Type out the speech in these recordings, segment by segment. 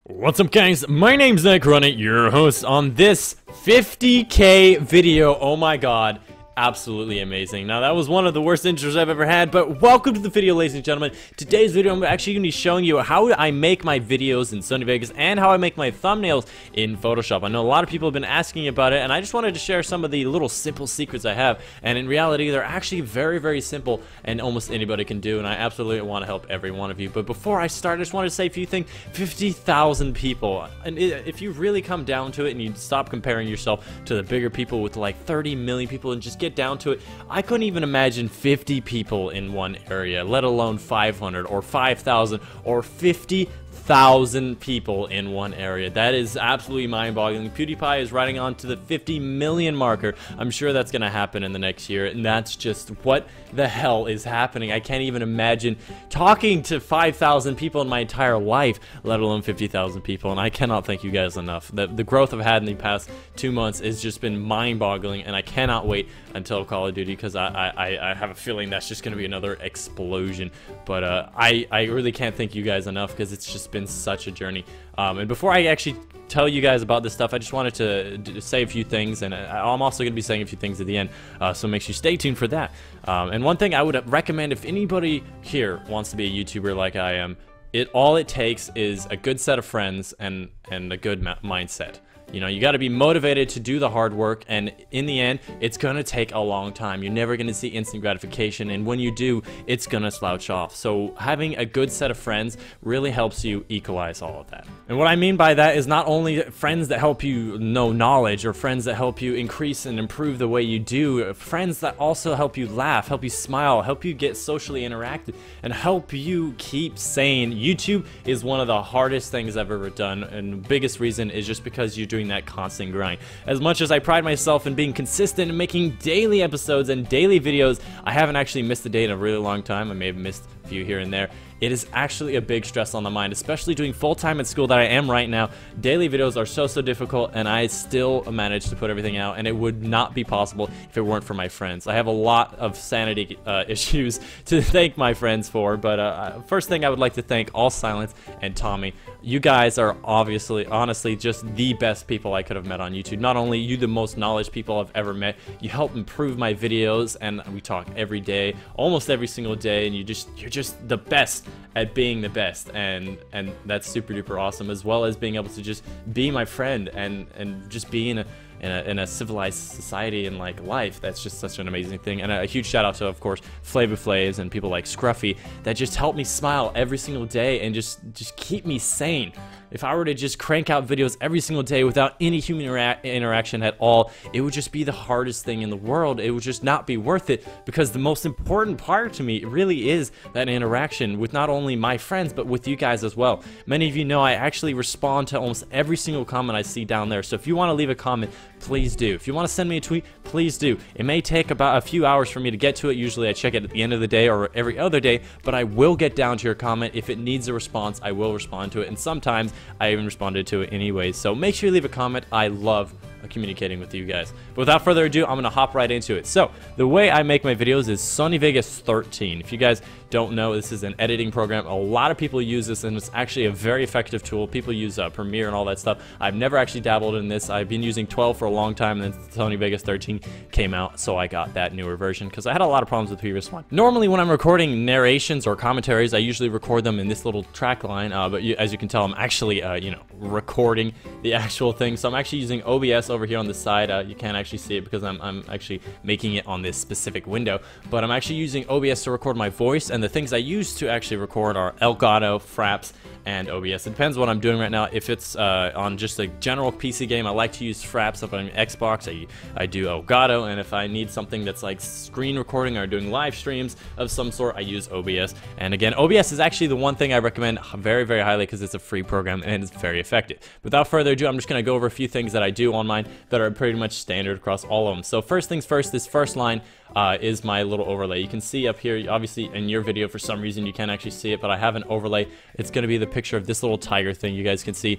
What's up, guys? My name's Dychronic, your host on this 50K video. Oh my god, absolutely amazing. Now, that was one of the worst intros I've ever had, but welcome to the video, ladies and gentlemen. Today's video, I'm actually going to be showing you how I make my videos in Sony Vegas and how I make my thumbnails in Photoshop. I know a lot of people have been asking about it, and I just wanted to share some of the little simple secrets I have, and in reality, they're actually very, very simple, and almost anybody can do, and I absolutely want to help every one of you. But before I start, I just want to say a few things. 50,000 people, and if you really come down to it and you stop comparing yourself to the bigger people with like 30 million people and just get down to it, I couldn't even imagine 50 people in one area, let alone 500 or 5,000 or 50,000 people in one area. That is absolutely mind-boggling. PewDiePie is riding on to the 50 million marker. I'm sure that's gonna happen in the next year, and that's just what the hell is happening. I can't even imagine talking to 5,000 people in my entire life, let alone 50,000 people, and I cannot thank you guys enough. The growth I've had in the past 2 months has just been mind-boggling, and I cannot wait until Call of Duty, because I have a feeling that's just gonna be another explosion. But I really can't thank you guys enough, because it's just been such a journey. And before I actually tell you guys about this stuff, I just wanted to say a few things, and I'm also going to be saying a few things at the end, so make sure you stay tuned for that. And one thing I would recommend, if anybody here wants to be a YouTuber like I am, all it takes is a good set of friends and a good mindset. You know, you got to be motivated to do the hard work, and in the end, it's going to take a long time. You're never going to see instant gratification, and when you do, it's going to slouch off. So having a good set of friends really helps you equalize all of that. And what I mean by that is not only friends that help you know knowledge, or friends that help you increase and improve the way you do, friends that also help you laugh, help you smile, help you get socially interactive, and help you keep sane. YouTube is one of the hardest things I've ever done, and the biggest reason is just because you're doing that constant grind. As much as I pride myself in being consistent and making daily episodes and daily videos, I haven't actually missed a day in a really long time. I may have missed a few here and there. It is actually a big stress on the mind, especially doing full-time at school that I am right now. Daily videos are so difficult, and I still manage to put everything out, and it would not be possible if it weren't for my friends. I have a lot of sanity issues to thank my friends for, but first thing I would like to thank All Silence and Tommy. You guys are honestly, just the best people I could have met on YouTube. Not only you the most knowledge people I've ever met, you help improve my videos, and we talk every day, almost every single day, and you're just the best at being the best, and that's super duper awesome, as well as being able to just be my friend and just be in a civilized society and like life. That's just such an amazing thing. And a huge shout out to, of course, Flavor Flaves and people like Scruffy that just help me smile every single day and just keep me sane. If I were to just crank out videos every single day without any human interaction at all, it would just be the hardest thing in the world. It would just not be worth it, because the most important part to me really is that interaction with not only my friends, but with you guys as well. Many of you know I actually respond to almost every single comment I see down there. So if you want to leave a comment, please do. If you want to send me a tweet, please do. It may take about a few hours for me to get to it. Usually I check it at the end of the day or every other day, but I will get down to your comment. If it needs a response, I will respond to it, and sometimes I even responded to it anyways. So make sure you leave a comment. I love communicating with you guys. But without further ado, I'm gonna hop right into it. So the way I make my videos is Sony Vegas 13. If you guys don't know, this is an editing program. A lot of people use this, and it's actually a very effective tool. People use Premiere and all that stuff. I've never actually dabbled in this. I've been using 12 for a long time, and then Sony Vegas 13 came out, so I got that newer version because I had a lot of problems with the previous one. Normally when I'm recording narrations or commentaries, I usually record them in this little track line, but as you can tell, I'm actually you know, recording the actual thing. So I'm actually using OBS over here on the side. You can't actually see it because I'm actually making it on this specific window, but I'm actually using OBS to record my voice, and the things I use to actually record are Elgato, Fraps, and OBS. It depends what I'm doing right now. If it's on just a general PC game, I like to use Fraps. If I'm on Xbox, I do Elgato, and if I need something that's like screen recording or doing live streams of some sort, I use OBS. And again, OBS is actually the one thing I recommend very, very highly because it's a free program and it's very effective. Without further ado, I'm just going to go over a few things that I do on mine that are pretty much standard across all of them. So first things first, this first line is my little overlay. You can see up here, obviously in your video for some reason you can't actually see it, but I have an overlay. It's going to be the picture of this little tiger thing you guys can see.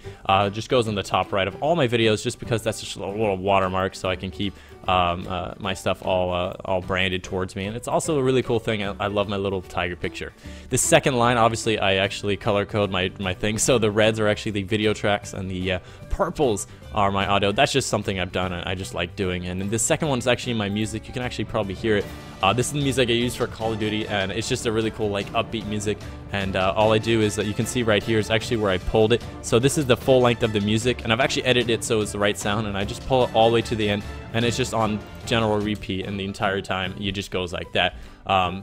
Just goes on the top right of all my videos, just because that's just a little watermark, so I can keep my stuff all branded towards me, and it's also a really cool thing. I love my little tiger picture. The second line, obviously, I actually color code my thing, so the reds are actually the video tracks, and the purples are my audio. That's just something I've done, and I just like doing. And the second one is actually my music. You can actually probably hear it. This is the music I use for Call of Duty, and it's just a really cool, like, upbeat music. And all I do is that you can see right here is actually where I pulled it. So this is the full length of the music, and I've actually edited it so it's the right sound, and I just pull it all the way to the end, and it's just on general repeat, and the entire time it just goes like that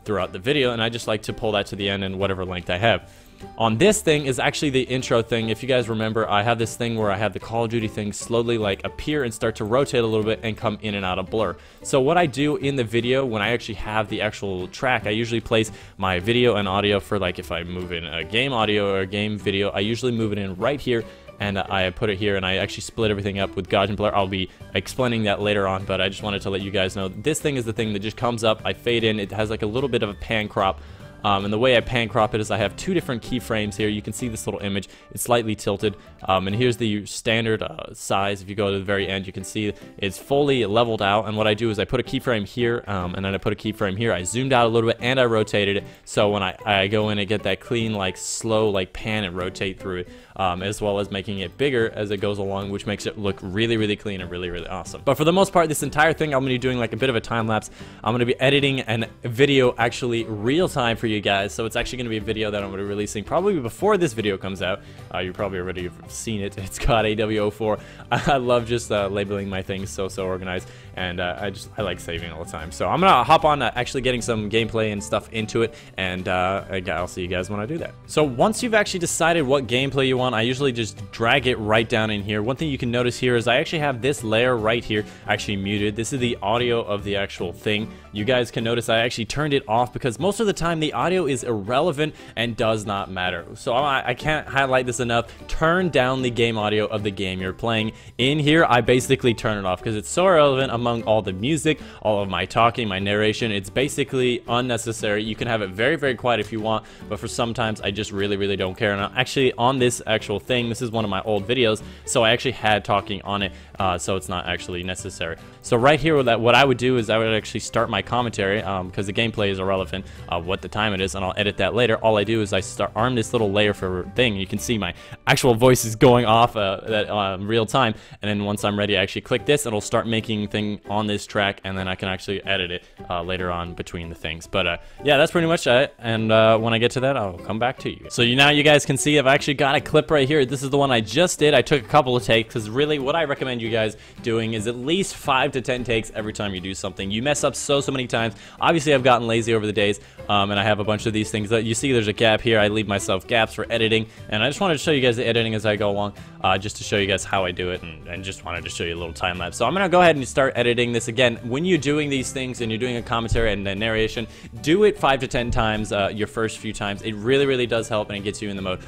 throughout the video. And I just like to pull that to the end and whatever length I have. On this thing is actually the intro thing. If you guys remember, I have this thing where I have the Call of Duty thing slowly like appear and start to rotate a little bit and come in and out of blur. So what I do in the video when I actually have the actual track, I usually place my video and audio for, like, if I move in a game audio or a game video, I usually move it in right here, and I put it here, and I actually split everything up with Gauge and Blur. I'll be explaining that later on, but I just wanted to let you guys know this thing is the thing that just comes up. I fade in. It has like a little bit of a pan crop. And the way I pan crop it is I have two different keyframes here. You can see this little image. It's slightly tilted. And here's the standard size. If you go to the very end, you can see it's fully leveled out. And what I do is I put a keyframe here, and then I put a keyframe here. I zoomed out a little bit, and I rotated it. So when I go in and get that clean, like, slow, like, pan and rotate through it, as well as making it bigger as it goes along, which makes it look really, really clean and really, really awesome. But for the most part, this entire thing, I'm going to be doing like a bit of a time lapse. I'm going to be editing a video actually real time for you guys. So it's actually going to be a video that I'm going to be releasing probably before this video comes out. You probably already have seen it. It's called AW04. I love just labeling my things so organized, and I like saving all the time. So I'm going to hop on actually getting some gameplay and stuff into it, and I'll see you guys when I do that. So once you've actually decided what gameplay you want, I usually just drag it right down in here. One thing you can notice here is I actually have this layer right here actually muted. This is the audio of the actual thing. You guys can notice I actually turned it off because most of the time the audio is irrelevant and does not matter. So I can't highlight this enough. Turn down the game audio of the game you're playing. In here, I basically turn it off because it's so irrelevant among all the music, all of my talking, my narration. It's basically unnecessary. You can have it very, very quiet if you want, but for sometimes I just really, really don't care. And actually on this actual thing, this is one of my old videos, so I actually had talking on it, so it's not actually necessary. So right here, what I would do is I would actually start my commentary, because the gameplay is irrelevant, what the time it is, and I'll edit that later. All I do is I arm this little layer for thing. You can see my actual voice is going off real time, and then once I'm ready, I actually click this, and it'll start making thing on this track, and then I can actually edit it later on between the things. But yeah, that's pretty much it, and when I get to that, I'll come back to you. So now you guys can see I've actually got a clip right here. This is the one I just did. I took a couple of takes, because really what I recommend you guys doing is at least 5 to 10 takes every time you do something. You mess up so many times. Obviously, I've gotten lazy over the days, and I have a bunch of these things that you see there's a gap here. I leave myself gaps for editing, and I just wanted to show you guys the editing as I go along, just to show you guys how I do it, and just wanted to show you a little time lapse. So I'm gonna go ahead and start editing this. Again, when you're doing these things and you're doing a commentary and a narration, do it 5 to 10 times your first few times. It really, really does help, and it gets you in the mode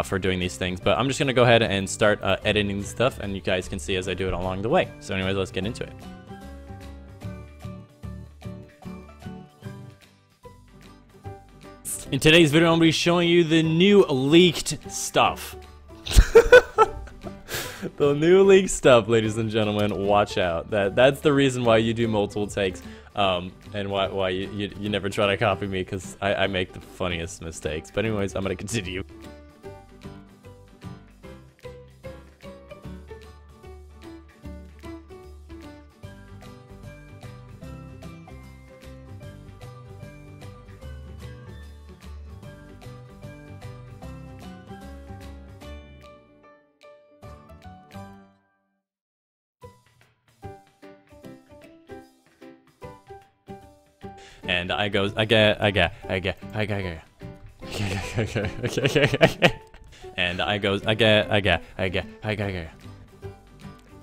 for doing these things. But I'm just gonna go ahead and start editing stuff, and you guys can see as I do it along the way. So anyways, let's get into it. In today's video, I'm going to be showing you the new leaked stuff. The new leaked stuff, ladies and gentlemen. Watch out. That's the reason why you do multiple takes, and why you never try to copy me, because I make the funniest mistakes. But anyways, I'm going to continue. And I goes, and I goes,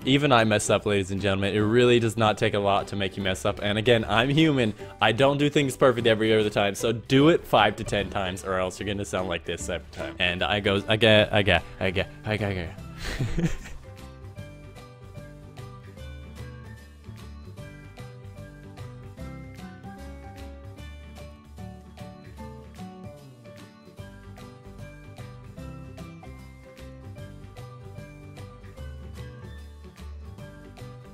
even I mess up, ladies and gentlemen. It really does not take a lot to make you mess up. And again, I'm human. I don't do things perfect every other time. So do it 5 to 10 times, or else you're gonna sound like this every time. And I goes,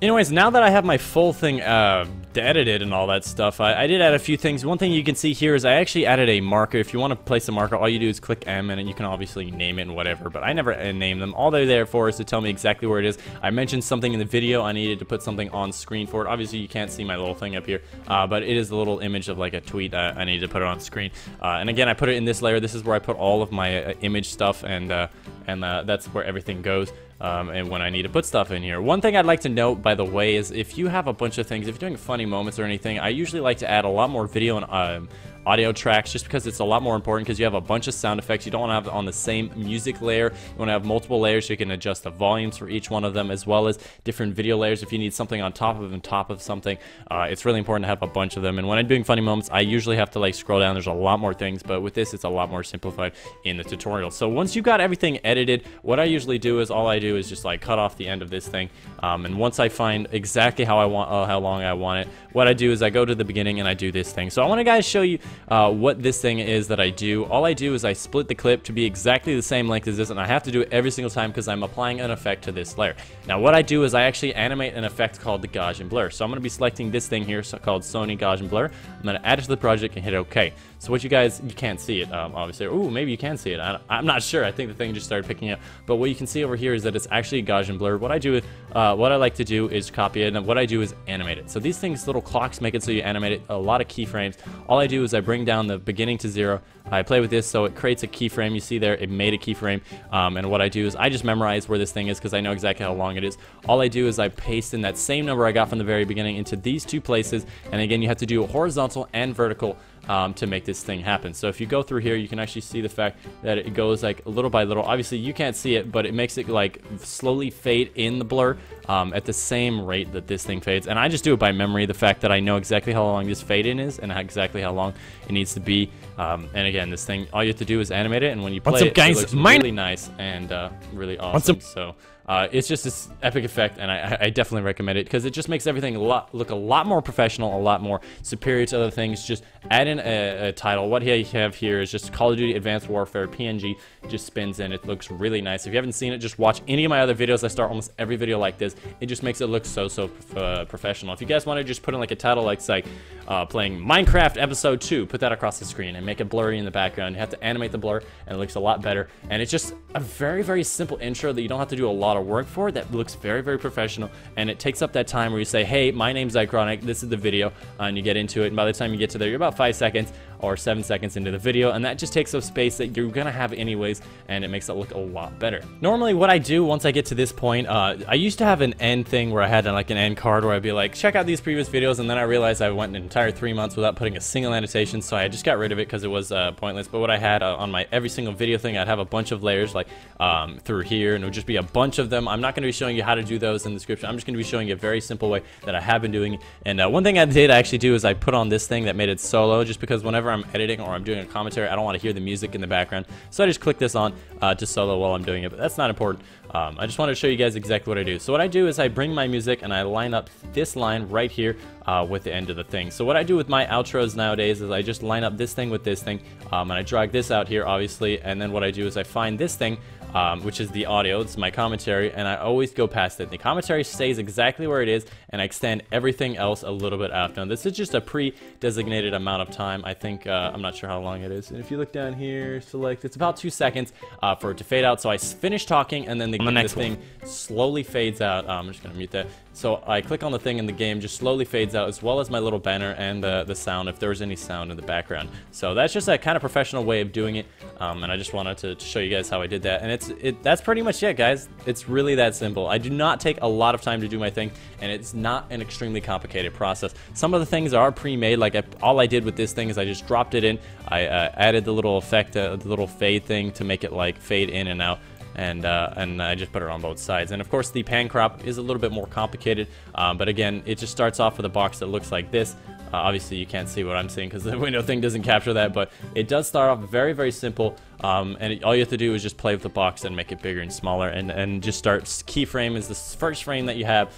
Anyways, now that I have my full thing edited and all that stuff, I did add a few things. One thing you can see here is I actually added a marker. If you want to place a marker, all you do is click M, and you can obviously name it and whatever, but I never name them. All they're there for is to tell me exactly where it is. I mentioned something in the video. I needed to put something on screen for it. Obviously, you can't see my little thing up here, but it is a little image of like a tweet. I needed to put it on screen. And again, I put it in this layer. This is where I put all of my image stuff, and that's where everything goes. And when I need to put stuff in here. One thing I'd like to note, by the way, is if you have a bunch of things, if you're doing funny moments or anything, I usually like to add a lot more video and audio tracks, just because it's a lot more important, because you have a bunch of sound effects. You don't want to have it on the same music layer. You want to have multiple layers so you can adjust the volumes for each one of them, as well as different video layers if you need something on top of something. It's really important to have a bunch of them. And when I'm doing funny moments, I usually have to like scroll down. There's a lot more things, but with this, it's a lot more simplified in the tutorial. So once you've got everything edited, what I usually do is all I do is just like cut off the end of this thing. And once I find exactly how long I want it, what I do is I go to the beginning and I do this thing. So I want to guys show you what this thing is that I do. All I do is I split the clip to be exactly the same length as this, and I have to do it every single time because I'm applying an effect to this layer. Now what I do is I actually animate an effect called the Gaussian blur. So I'm going to be selecting this thing here called Sony Gaussian blur. I'm going to add it to the project and hit OK. So what you can't see it, obviously. Ooh, maybe you can see it. I'm not sure. I think the thing just started picking up. But what you can see over here is that it's actually a Gaussian blur. What I like to do is copy it, and what I do is animate it. So these things, little clocks, make it so you animate it a lot of keyframes. All I do is I bring down the beginning to 0. I play with this so it creates a keyframe. You see there, it made a keyframe. And what I do is I just memorize where this thing is because I know exactly how long it is. All I do is I paste in that same number I got from the very beginning into these two places. And again, you have to do a horizontal and vertical to make this thing happen. So if you go through here, you can actually see the fact that it goes like little by little. Obviously you can't see it, but it makes it like slowly fade in the blur at the same rate that this thing fades. And I just do it by memory, the fact that I know exactly how long this fade in is and exactly how long it needs to be. And again, this thing, all you have to do is animate it, and when you play it, it looks really nice and really awesome. So it's just this epic effect, and I definitely recommend it because it just makes everything look a lot more professional, a lot more superior to other things. Just add in a title. What I have here is just Call of Duty Advanced Warfare PNG. It just spins in. It looks really nice. If you haven't seen it, just watch any of my other videos. I start almost every video like this. It just makes it look so professional. If you guys want to just put in like a title like say playing Minecraft Episode 2, put that across the screen and make it blurry in the background. You have to animate the blur, and it looks a lot better. And it's just a very simple intro that you don't have to do a lot of work for, that looks very professional, and it takes up that time where you say, hey, my name's Dychronic, this is the video, and you get into it, and by the time you get to there, you're about 5 seconds or 7 seconds into the video, and that just takes up space that you're gonna have anyways, and it makes it look a lot better. Normally what I do once I get to this point, I used to have an end thing where I had like an end card where I'd be like, check out these previous videos, and then I realized I went an entire 3 months without putting a single annotation, so I just got rid of it because it was pointless. But what I had on my every single video thing, I'd have a bunch of layers like through here, and it would just be a bunch of them. I'm not going to be showing you how to do those in the description. I'm just going to be showing you a very simple way that I have been doing. And one thing I did actually do is I put on this thing that made it solo, just because whenever I'm editing or I'm doing a commentary, I don't want to hear the music in the background. So I just click this on to solo while I'm doing it, but that's not important. I just wanted to show you guys exactly what I do. So what I do is I bring my music and I line up this line right here with the end of the thing. So what I do with my outros nowadays is I just line up this thing with this thing, and I drag this out here, obviously, and then what I do is I find this thing, which is the audio. It's my commentary, and I always go past it. The commentary stays exactly where it is, and I extend everything else a little bit after. Now, this is just a pre-designated amount of time. I think, I'm not sure how long it is. And if you look down here, select, it's about 2 seconds for it to fade out. So I finish talking, and then this thing slowly fades out. I'm just going to mute that. So I click on the thing, and the game just slowly fades out, as well as my little banner and the sound, if there's any sound in the background. So that's just a kind of professional way of doing it, and I just wanted to show you guys how I did that. And that's pretty much it, guys. It's really that simple. I do not take a lot of time to do my thing, and it's not an extremely complicated process. Some of the things are pre-made. Like all I did with this thing is I just dropped it in. I added the little effect, the little fade thing to make it like fade in and out. And I just put it on both sides. And of course the pan crop is a little bit more complicated, but again, it just starts off with a box that looks like this. Obviously you can't see what I'm seeing because the window thing doesn't capture that, but it does start off very, very simple. All you have to do is just play with the box and make it bigger and smaller, and just start. Keyframe is the first frame that you have,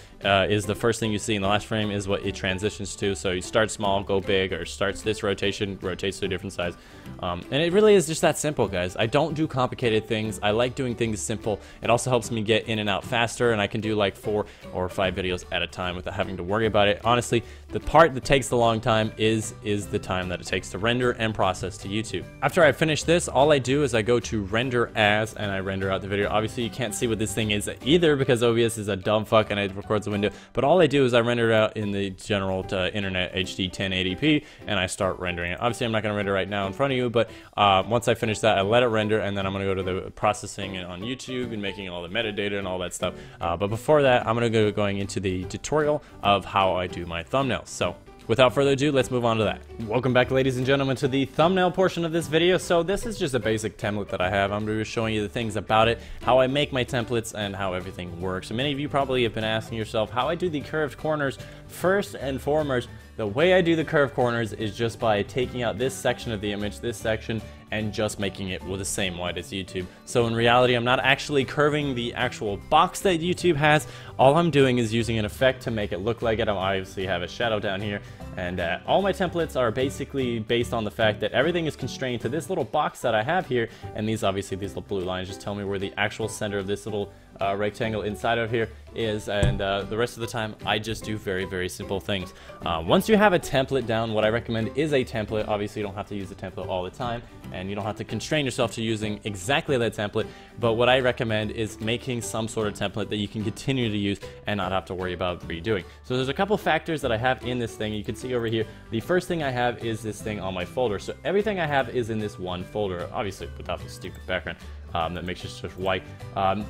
is the first thing you see, and the last frame is what it transitions to. So you start small, go big, or starts this rotation, rotates to a different size. And it really is just that simple, guys. I don't do complicated things. I like doing things simple. It also helps me get in and out faster, and I can do like 4 or 5 videos at a time without having to worry about it. Honestly, the part that takes the long time is the time that it takes to render and process to YouTube. After I finish this, all I do is I go to render as, and I render out the video. Obviously you can't see what this thing is either because OBS is a dumb fuck and it records the window, but all I do is I render it out in the general internet HD 1080p, and I start rendering it. Obviously I'm not going to render right now in front of you, but once I finish that, I let it render, and then I'm going to go to the processing on YouTube and making all the metadata and all that stuff. But before that, I'm going to go going into the tutorial of how I do my thumbnails. So without further ado, let's move on to that. Welcome back, ladies and gentlemen, to the thumbnail portion of this video. So this is just a basic template that I have. I'm going to be showing you the things about it, how I make my templates, and how everything works. And many of you probably have been asking yourself how I do the curved corners. First and foremost, the way I do the curved corners is just by taking out this section of the image, this section, and just making it with the same width as YouTube. So in reality, I'm not actually curving the actual box that YouTube has. All I'm doing is using an effect to make it look like it. I obviously have a shadow down here, and all my templates are basically based on the fact that everything is constrained to this little box that I have here, and these little blue lines just tell me where the actual center of this little rectangle inside of here is, and the rest of the time I just do very, very simple things. Once you have a template down, what I recommend is a template. Obviously you don't have to use a template all the time, and you don't have to constrain yourself to using exactly that template, but what I recommend is making some sort of template that you can continue to use and not have to worry about redoing. So there's a couple factors that I have in this thing. You can see over here, the first thing I have is this thing on my folder. So everything I have is in this one folder, obviously without the stupid background that makes it just white.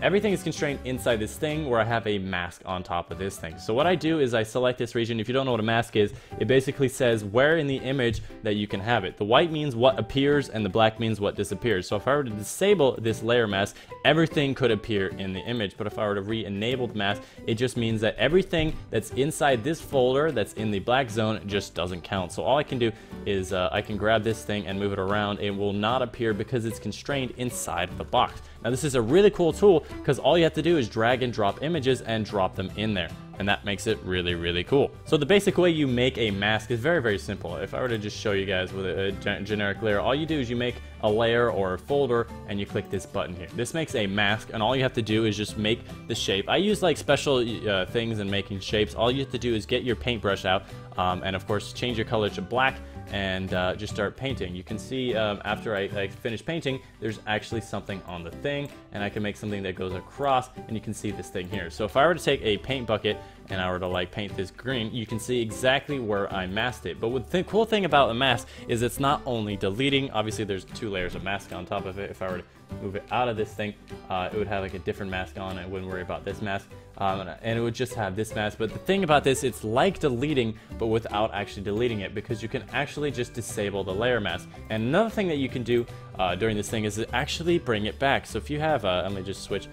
Everything is constrained inside this thing where I have a mask on top of this thing. So what I do is I select this region. If you don't know what a mask is, it basically says where in the image that you can have it. The white means what appears and the black means what disappears. So if I were to disable this layer mask, everything could appear in the image. But if I were to re-enable the mask, it just means that everything that's inside this folder that's in the black zone just doesn't count. So all I can do is I can grab this thing and move it around. It will not appear because it's constrained inside of the box. Now this is a really cool tool because all you have to do is drag and drop images and drop them in there, and that makes it really, really cool. So the basic way you make a mask is very, very simple. If I were to just show you guys with a generic layer, all you do is you make a layer or a folder and you click this button here. This makes a mask, and all you have to do is just make the shape. I use like special things in making shapes. All you have to do is get your paintbrush out and of course change your color to black and just start painting. You can see after I finish painting, there's actually something on the thing, and I can make something that goes across, and you can see this thing here. So if I were to take a paint bucket and I were to like paint this green, you can see exactly where I masked it. But the cool thing about a mask is it's not only deleting. Obviously there's 2 layers of mask on top of it. If I were to move it out of this thing, it would have like a different mask on. I wouldn't worry about this mask, and it would just have this mask. But the thing about this, it's like deleting, but without actually deleting it, because you can actually just disable the layer mask. And another thing that you can do during this thing is to actually bring it back. So if you have, let me just switch,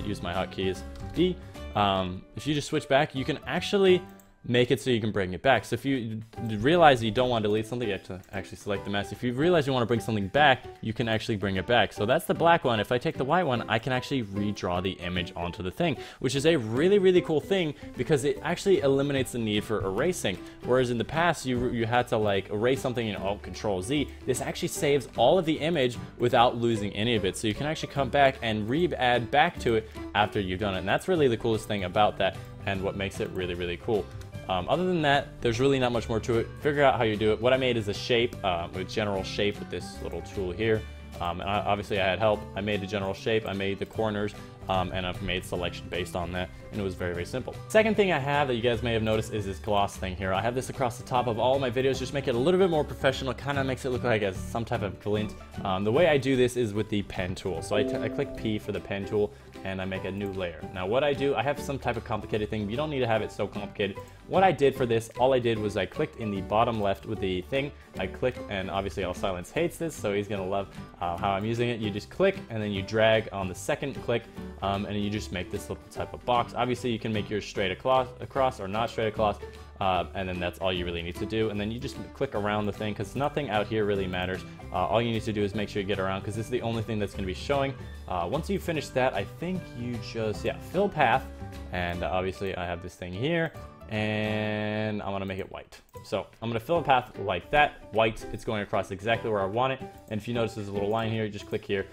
use my hotkeys, D. If you just switch back, you can actually make it so you can bring it back. So if you realize you don't want to delete something, you have to actually select the mask. If you realize you want to bring something back, you can actually bring it back. So that's the black one. If I take the white one, I can actually redraw the image onto the thing, which is a really, really cool thing because it actually eliminates the need for erasing. Whereas in the past, you had to like erase something in Control Z. This actually saves all of the image without losing any of it. So you can actually come back and re-add back to it after you've done it. And that's really the coolest thing about that, and what makes it really, really cool. Other than that, there's really not much more to it. Figure out how you do it. What I made is a shape, a general shape with this little tool here. And obviously I had help. I made a general shape, I made the corners, and I've made selection based on that, and it was very, very simple. Second thing I have that you guys may have noticed is this gloss thing here. I have this across the top of all my videos, just make it a little bit more professional, kind of makes it look like some type of glint. The way I do this is with the pen tool. So I click P for the pen tool, and I make a new layer. Now what I do, I have some type of complicated thing, but you don't need to have it so complicated. What I did for this, all I did was I clicked in the bottom left with the thing, I clicked, and obviously Silence hates this, so he's gonna love how I'm using it. You just click, and then you drag on the second click and you just make this little type of box. Obviously, you can make yours straight across or not straight across, and then that's all you really need to do. And then you just click around the thing, because nothing out here really matters. All you need to do is make sure you get around, because this is the only thing that's going to be showing. Once you finish that, I think you just, fill path, and obviously I have this thing here, and I want to make it white. So I'm going to fill a path like that, white. It's going across exactly where I want it. And if you notice there's a little line here, you just click here.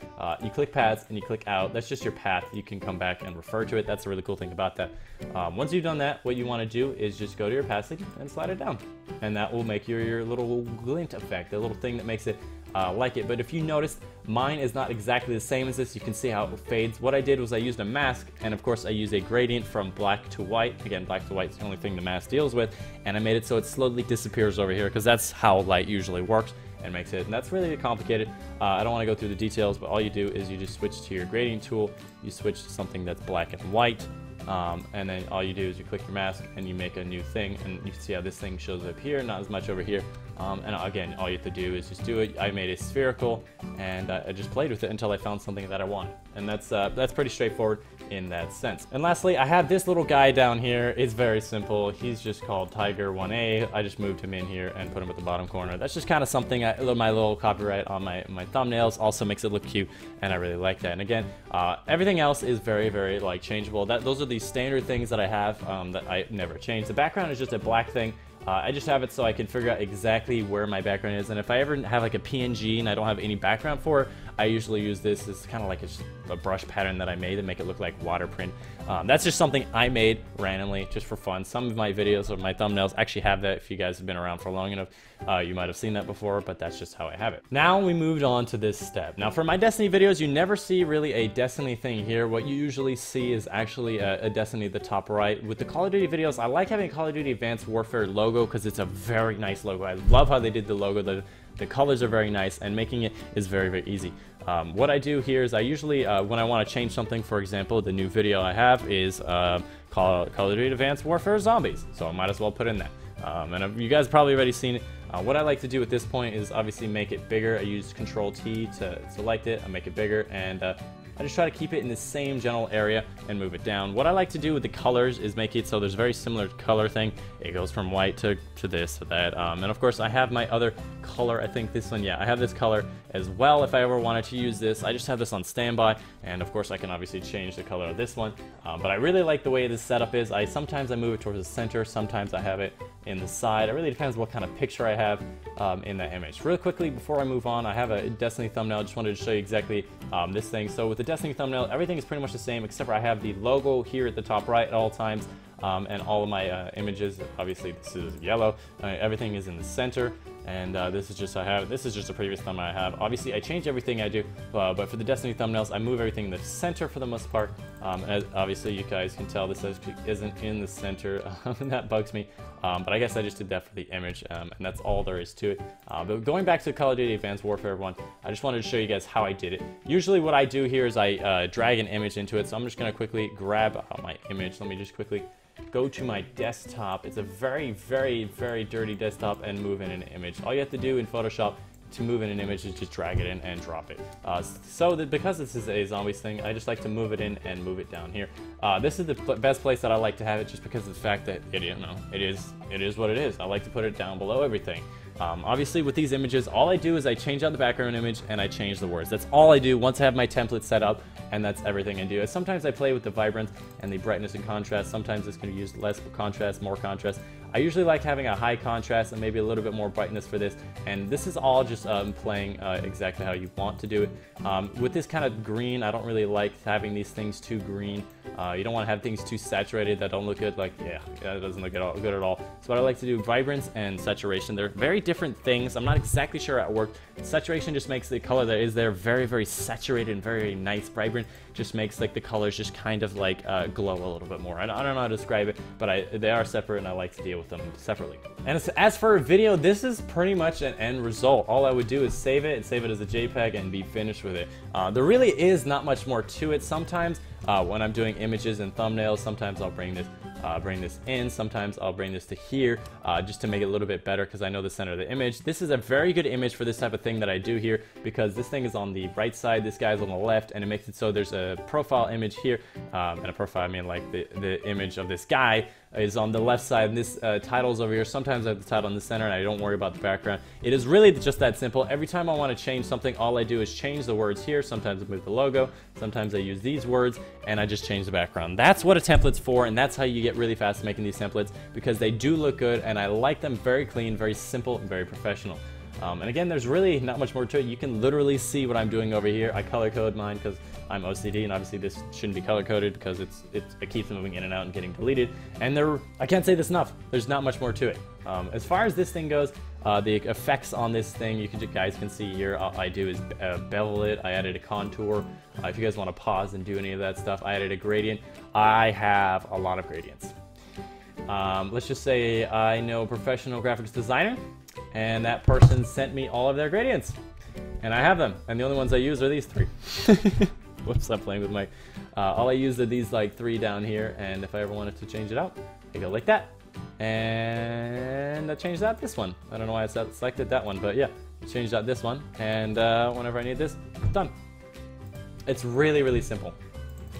You click paths and you click out. That's just your path. You can come back and refer to it. That's a really cool thing about that. Once you've done that, what you want to do is just go to your pathing and slide it down. And that will make your little glint effect, the little thing that makes it like it. But if you notice, mine is not exactly the same as this. You can see how it fades. What I did was I used a mask, and of course I used a gradient from black to white. Again, black to white is the only thing the mask deals with, and I made it so it slowly disappears over here, because that's how light usually works and makes it. And that's really complicated. I don't want to go through the details, but all you do is you just switch to your gradient tool. You switch to something that's black and white. And then all you do is you click your mask and you make a new thing, and you can see how this thing shows up here, not as much over here. And again, all you have to do is just do it. I made it spherical, and I just played with it until I found something that I wanted. And that's pretty straightforward in that sense. And lastly, I have this little guy down here. It's very simple. He's just called Tiger 1A. I just moved him in here and put him at the bottom corner. That's just kind of something, my little copyright on my thumbnails. Also makes it look cute, and I really like that. And again, everything else is very, very like changeable. Those are the standard things that I have that I never change. The background is just a black thing. I just have it so I can figure out exactly where my background is, and if I ever have like a PNG and I don't have any background for it, I usually use this. It's kind of like a brush pattern that I made to make it look like water print. That's just something I made randomly, just for fun. Some of my videos or my thumbnails actually have that. If you guys have been around for long enough, you might have seen that before, but that's just how I have it. Now we moved on to this step. Now for my Destiny videos, you never see really a Destiny thing here. What you usually see is actually a Destiny at the top right. With the Call of Duty videos, I like having a Call of Duty Advanced Warfare logo, because it's a very nice logo. I love how they did the logo. The colors are very nice, and making it is very, very easy. What I do here is I usually, when I want to change something, for example, the new video I have is Call of Duty Advanced Warfare Zombies, so I might as well put in that. And you guys probably already seen it. What I like to do at this point is obviously make it bigger. I use Control-T to select it. I make it bigger, and I just try to keep it in the same general area and move it down. What I like to do with the colors is make it so there's very similar color thing. It goes from white to this to that. And of course I have my other color. I think this one, I have this color as well. If I ever wanted to use this, I just have this on standby. And of course I can obviously change the color of this one. But I really like the way this setup is. Sometimes I move it towards the center. Sometimes I have it in the side. It really depends what kind of picture I have in that image. Real quickly, before I move on, I have a Destiny thumbnail. I just wanted to show you exactly this thing. So with the Destiny thumbnail, everything is pretty much the same, except for I have the logo here at the top right at all times, and all of my images, obviously this is yellow, everything is in the center, and this is just a previous thumbnail I have. Obviously I change everything I do, but for the Destiny thumbnails, I move everything in the center for the most part. As obviously you guys can tell, this isn't in the center, and that bugs me. But I guess I just did that for the image, and that's all there is to it. But going back to Call of Duty Advanced Warfare 1, I just wanted to show you guys how I did it. Usually what I do here is I drag an image into it, so I'm just going to quickly grab my image. Let me just quickly go to my desktop. It's a very, very, very dirty desktop, and move in an image. All you have to do in Photoshop to move in an image is just drag it in and drop it. Because this is a zombies thing, I just like to move it in and move it down here. This is the best place that I like to have it, just because of the fact that it is what it is. I like to put it down below everything. Obviously with these images, all I do is I change out the background image and I change the words. That's all I do once I have my template set up, and that's everything I do. Sometimes I play with the vibrance and the brightness and contrast. Sometimes it's going to use less contrast, more contrast. I usually like having a high contrast and maybe a little bit more brightness for this, and this is all just playing exactly how you want to do it. With this kind of green, I don't really like having these things too green. You don't want to have things too saturated that don't look good. That doesn't look good at all. So what I like to do, vibrance and saturation, they're very different things. I'm not exactly sure how it works. Saturation just makes the color that is there very, very saturated and very nice. Vibrant just makes like the colors just kind of like glow a little bit more. I don't know how to describe it, but they are separate, and I like to deal with them separately. And as for a video, this is pretty much an end result. All I would do is save it as a JPEG and be finished with it. There really is not much more to it. Sometimes when I'm doing images and thumbnails, sometimes I'll bring this bring this in. Sometimes I'll bring this to here just to make it a little bit better because I know the center of the image. This is a very good image for this type of thing that I do here because this thing is on the right side, this guy's on the left, and it makes it so there's a profile image here, and a profile, I mean like the image of this guy is on the left side, and this title's over here. Sometimes I have the title in the center and I don't worry about the background. It is really just that simple. Every time I want to change something, all I do is change the words here. Sometimes I move the logo, sometimes I use these words, and I just change the background. That's what a template's for, and that's how you get really fast at making these templates, because they do look good and I like them very clean, very simple, and very professional. And again, there's really not much more to it. You can literally see what I'm doing over here. I color code mine because I'm OCD, and obviously this shouldn't be color coded because it keeps moving in and out and getting deleted. And I can't say this enough. There's not much more to it. As far as this thing goes, the effects on this thing, you guys can see here. All I do is bevel it. I added a contour. If you guys want to pause and do any of that stuff, I added a gradient. I have a lot of gradients. Let's just say I know a professional graphics designer, and that person sent me all of their gradients, and I have them, and the only ones I use are these 3. Whoops, I'm playing with my all I use are these like 3 down here, and if I ever wanted to change it out, I go like that, and I changed out this one. I don't know why I selected that one, but yeah, changed out this one, and whenever I need this, done. It's really, really simple.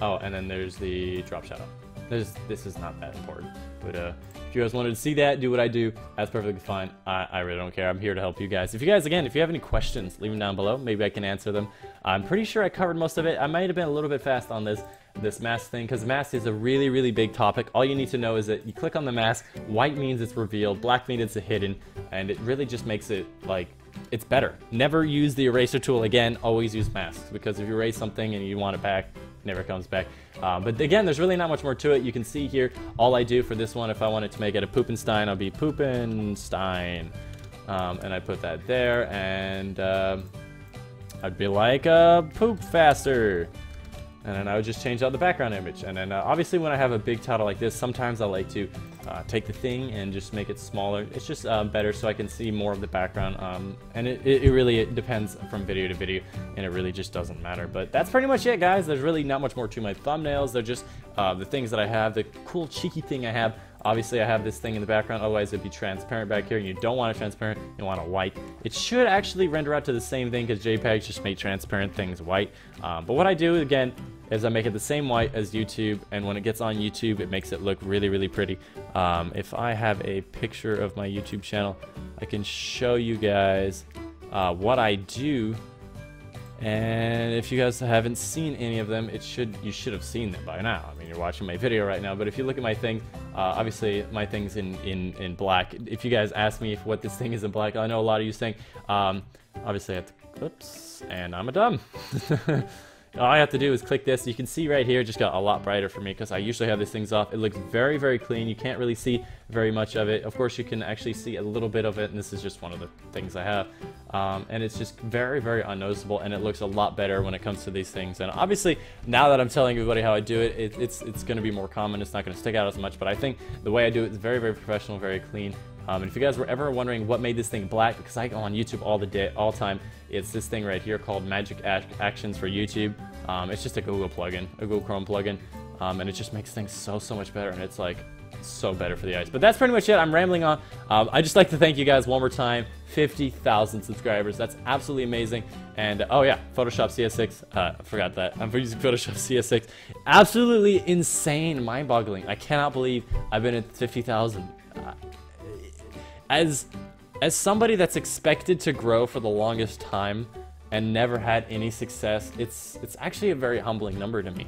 Oh, and then there's the drop shadow. This is not that important, but if you guys wanted to see that, do what I do, that's perfectly fine. I really don't care. I'm here to help you guys. If you guys, again, if you have any questions, leave them down below. Maybe I can answer them. I'm pretty sure I covered most of it. I might have been a little bit fast on this mask thing, because mask is a really, really big topic. All you need to know is that you click on the mask, white means it's revealed, black means it's hidden, and it really just makes it like, it's better. Never use the eraser tool again, always use masks, because if you erase something and you want it back, it never comes back. But again, there's really not much more to it. You can see here, all I do for this one, if I wanted to make it a Poopenstein, I'll be Poopenstein. And I put that there, and I'd be like, poop faster. And then I would just change out the background image. And then obviously when I have a big title like this, sometimes I like to take the thing and just make it smaller. It's just better so I can see more of the background. And it really depends from video to video, and it really just doesn't matter. But that's pretty much it, guys. There's really not much more to my thumbnails. They're just the things that I have, the cool cheeky thing I have. Obviously I have this thing in the background, otherwise it'd be transparent back here, and you don't want it transparent, you want it white. It should actually render out to the same thing, because JPEGs just make transparent things white. But what I do, again, is I make it the same white as YouTube, and when it gets on YouTube, it makes it look really, really pretty. If I have a picture of my YouTube channel, I can show you guys what I do. And if you guys haven't seen any of them, you should have seen them by now. I mean, you're watching my video right now, but if you look at my thing, obviously my thing's in black. If you guys ask me what this thing is in black, I know a lot of you saying, obviously I have to, oops, and I'm a dumb. All I have to do is click this. You can see right here, it just got a lot brighter for me because I usually have these things off. It looks very, very clean. You can't really see very much of it. Of course, you can actually see a little bit of it, and this is just one of the things I have. And it's just very, very unnoticeable, and it looks a lot better when it comes to these things. And obviously, now that I'm telling everybody how I do it, it's going to be more common. It's not going to stick out as much, but I think the way I do it is very, very professional, very clean. And if you guys were ever wondering what made this thing black, because I go on YouTube all the time, it's this thing right here called Magic Actions for YouTube. It's just a Google plugin, a Google Chrome plugin, and it just makes things so much better, and it's like so better for the eyes. But that's pretty much it. I'm rambling on. I just like to thank you guys one more time. 50,000 subscribers. That's absolutely amazing. And oh yeah, Photoshop CS6. I forgot that. I'm using Photoshop CS6. Absolutely insane, mind-boggling. I cannot believe I've been at 50,000. As somebody that's expected to grow for the longest time and never had any success, it's actually a very humbling number to me.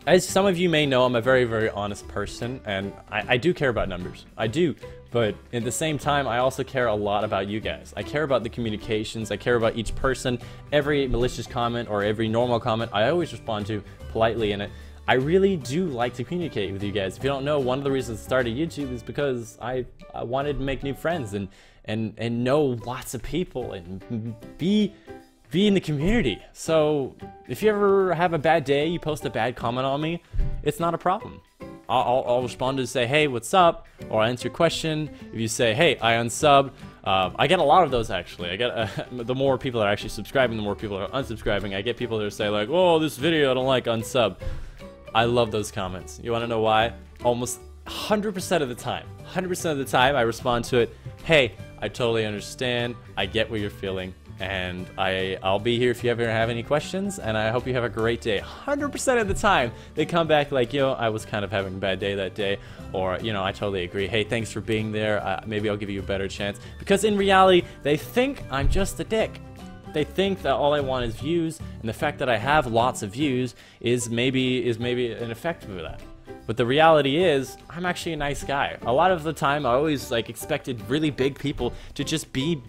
As some of you may know, I'm a very, very honest person, and I do care about numbers. I do, but at the same time, I also care a lot about you guys. I care about the communications. I care about each person. Every malicious comment or every normal comment, I always respond to politely, and I really do like to communicate with you guys. If you don't know, one of the reasons I started YouTube is because I wanted to make new friends and know lots of people and be in the community. So if you ever have a bad day, you post a bad comment on me, it's not a problem. I'll respond to say, hey, what's up? Or I'll answer your question. If you say, hey, I unsub, I get a lot of those actually. I get the more people are actually subscribing, the more people are unsubscribing. I get people that say like, oh, this video I don't like, unsub. I love those comments. You want to know why? Almost 100% of the time, 100% of the time I respond to it, hey, I totally understand, I get what you're feeling, and I'll be here if you ever have any questions, and I hope you have a great day. 100% of the time, they come back like, yo, I was kind of having a bad day that day, or, you know, I totally agree, hey, thanks for being there, maybe I'll give you a better chance, because in reality, they think I'm just a dick. They think that all I want is views, and the fact that I have lots of views is maybe an effect of that. But the reality is, I'm actually a nice guy. A lot of the time, I always like expected really big people to just be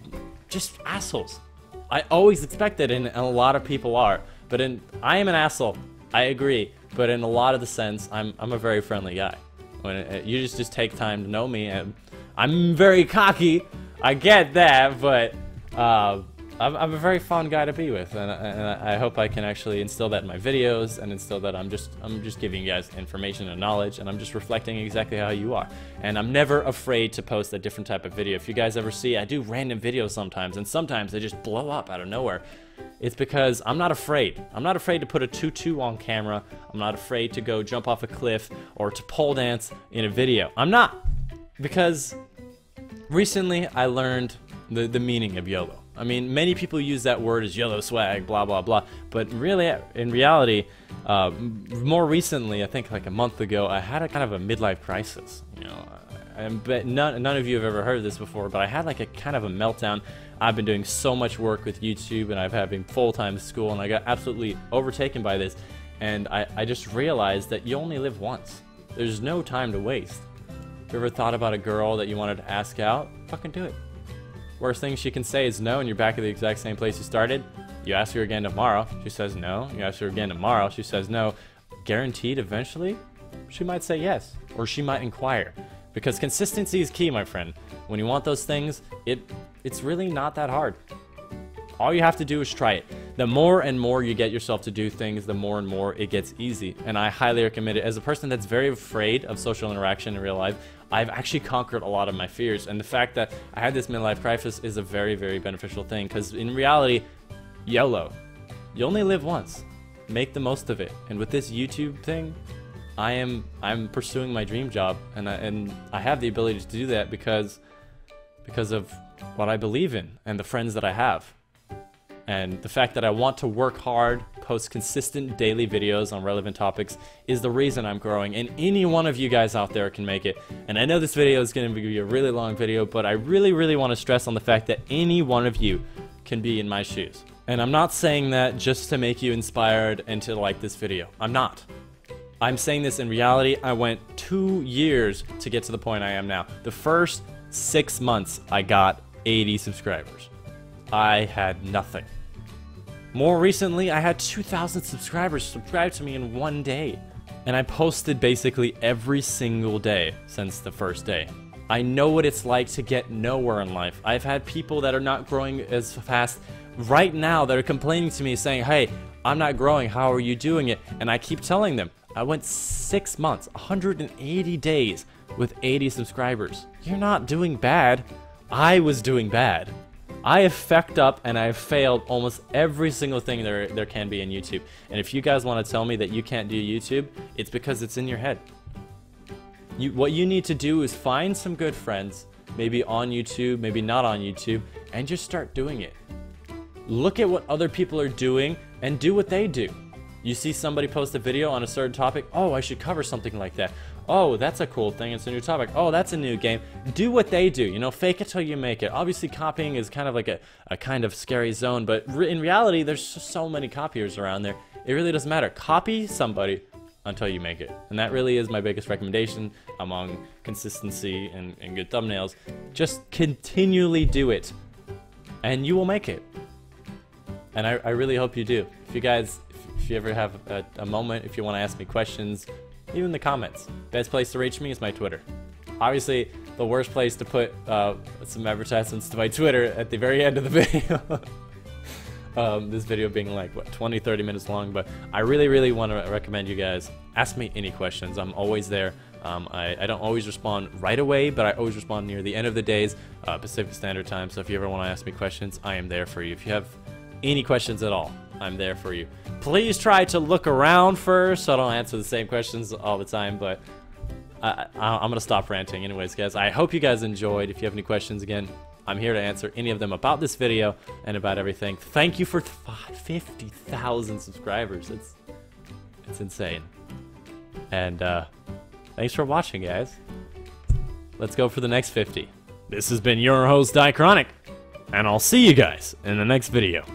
assholes. I always expect it, and a lot of people are. But I am an asshole. I agree. But in a lot of the sense, I'm a very friendly guy. When you just take time to know me, and I'm very cocky. I get that, but I'm a very fun guy to be with, and I hope I can actually instill that in my videos and instill that I'm just giving you guys information and knowledge, and I'm just reflecting exactly how you are. And I'm never afraid to post a different type of video. If you guys ever see, I do random videos sometimes, and sometimes they just blow up out of nowhere. It's because I'm not afraid. I'm not afraid to put a tutu on camera. I'm not afraid to go jump off a cliff or to pole dance in a video. I'm not. Because recently I learned the meaning of YOLO. I mean, many people use that word as YOLO swag, blah, blah, blah. But really, in reality, more recently, I think like a month ago, I had a kind of a midlife crisis. You know, I bet none of you have ever heard of this before, but I had like a kind of a meltdown. I've been doing so much work with YouTube, and I've having full-time school, and I got absolutely overtaken by this. And I just realized that you only live once. There's no time to waste. If you ever thought about a girl that you wanted to ask out, fucking do it. Worst thing she can say is no, and you're back at the exact same place you started. You ask her again tomorrow, she says no. You ask her again tomorrow, she says no. Guaranteed eventually, she might say yes, or she might inquire. Because consistency is key, my friend. When you want those things, it's really not that hard. All you have to do is try it. The more and more you get yourself to do things, the more and more it gets easy. And I highly recommend it. As a person that's very afraid of social interaction in real life, I've actually conquered a lot of my fears. And the fact that I had this midlife crisis is a very, very beneficial thing. Because in reality, YOLO. You only live once. Make the most of it. And with this YouTube thing, I'm pursuing my dream job. And I have the ability to do that because of what I believe in and the friends that I have. And the fact that I want to work hard, post consistent daily videos on relevant topics is the reason I'm growing, and any one of you guys out there can make it. And I know this video is going to be a really long video, but I really, really want to stress on the fact that any one of you can be in my shoes. And I'm not saying that just to make you inspired and to like this video. I'm not. I'm saying this in reality. I went 2 years to get to the point I am now. The first 6 months, I got 80 subscribers. I had nothing. More recently, I had 2,000 subscribers subscribe to me in 1 day. And I posted basically every single day since the first day. I know what it's like to get nowhere in life. I've had people that are not growing as fast right now that are complaining to me saying, hey, I'm not growing, how are you doing it? And I keep telling them, I went 6 months, 180 days with 80 subscribers. You're not doing bad. I was doing bad. I have fecked up and I have failed almost every single thing there can be in YouTube. And if you guys want to tell me that you can't do YouTube, it's because it's in your head. What you need to do is find some good friends, maybe on YouTube, maybe not on YouTube, and just start doing it. Look at what other people are doing and do what they do. You see somebody post a video on a certain topic, oh, I should cover something like that. Oh, that's a cool thing, it's a new topic. Oh, that's a new game. Do what they do, you know, fake it till you make it. Obviously, copying is kind of like a kind of scary zone, but in reality, there's so many copiers around there. It really doesn't matter. Copy somebody until you make it. And that really is my biggest recommendation among consistency and good thumbnails. Just continually do it, and you will make it. And I really hope you do. If you guys, if you ever have a moment, if you want to ask me questions, leave in the comments. Best place to reach me is my Twitter. Obviously, the worst place to put some advertisements to my Twitter at the very end of the video. This video being like, what, 20-30 minutes long, but I really want to recommend you guys ask me any questions. I'm always there. I don't always respond right away, but I always respond near the end of the days, Pacific Standard Time. So if you ever want to ask me questions, I am there for you. If you have any questions at all, I'm there for you. Please try to look around first so I don't answer the same questions all the time, but I'm gonna stop ranting anyways, guys. I hope you guys enjoyed. If you have any questions, again, I'm here to answer any of them about this video and about everything. Thank you for 50,000 subscribers. It's insane. And thanks for watching, guys. Let's go for the next 50. This has been your host, Dychronic, and I'll see you guys in the next video.